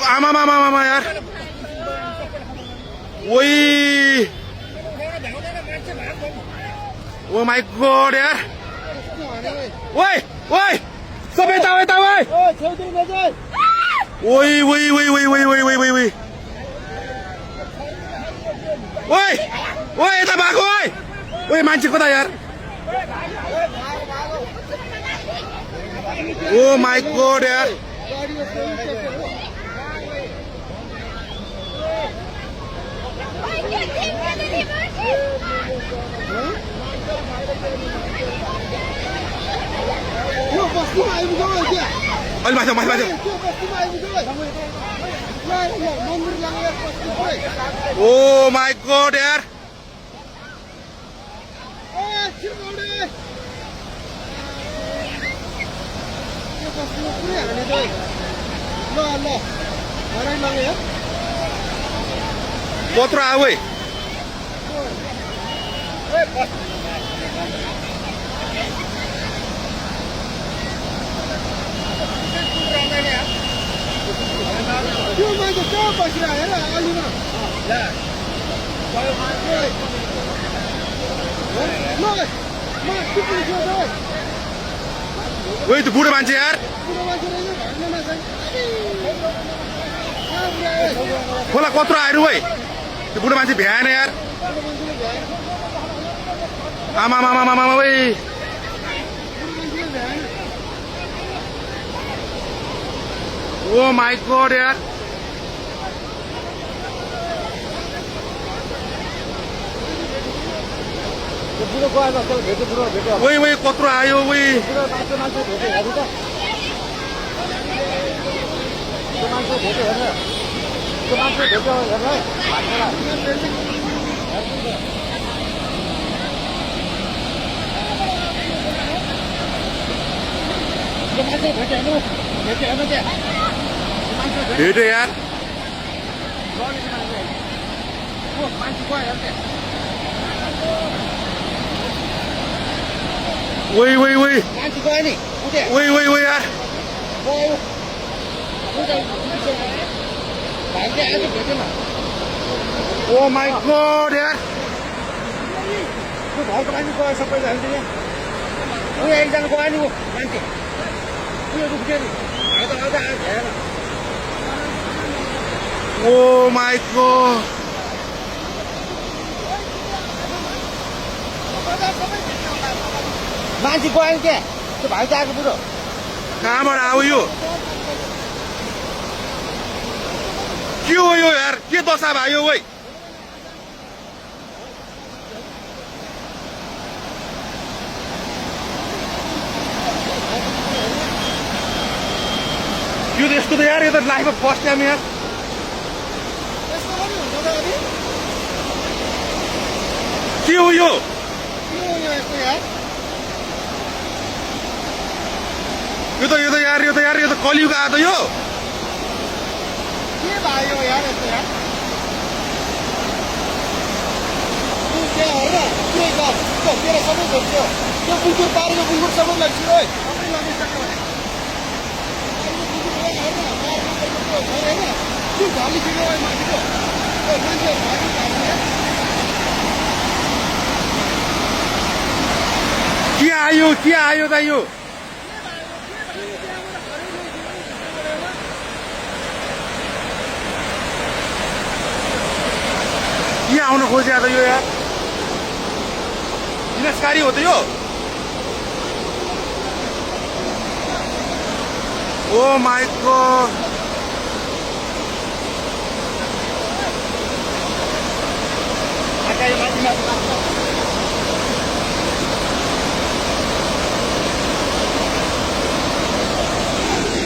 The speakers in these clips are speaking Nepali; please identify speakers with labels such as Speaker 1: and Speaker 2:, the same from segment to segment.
Speaker 1: आमा यार ओइ ओ माय गॉड यार ओइ ओइ सब यता ओइ ओइ ओइ ओइ ओइ ओइ ओइ ओइ ओइ ओइ ओइ ओइ यता भागो ओइ ओइ मान्छे कता यार ओ माय गॉड यार माथि ओ माय गॉड यार कत्रो आऊ है
Speaker 2: त्यो मान्छे कहाँ बसिरहेको हेर अलिमा
Speaker 1: ओइ त्यो बुढो मान्छे यार खोला कत्रो आएर है त्यो बुढो मान्छे भ्याएन यार आमा ओइ ओ माय गॉड यार ओइ ओइ कत्रो आयो ओइ भेट्यो यार ओइ ओइ ओइ ओइ ओइ ओइ यार ओ माय गॉड यार
Speaker 2: घरको मान्छे गयो सबैजना एकजना गयो नि मान्छे उयो रुख्यो नि आउँदा हेर
Speaker 1: ओ माय गॉड
Speaker 2: मान्छे गयो नि क्या त्यो भाइ त आएको बुढो
Speaker 1: कहाँबाट आऊ यो के हो यो यार के दशा भयो ओइ यो त यस्तो त यार यो त लाइफमा फर्स्ट टाइम यार के हो यो यो त कलियुग आयो त यो
Speaker 2: के भयो यार यस्तो यार तेरो सबै धोक्यो त्यो बुकुर पारेको बुकुर सबै लाग्छ है
Speaker 1: के आयो त यो के आउन खोज्या त यो यार विनाशकारी हो त यो ओ माय गॉड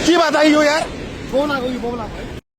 Speaker 1: के बात आयो यार
Speaker 2: बोला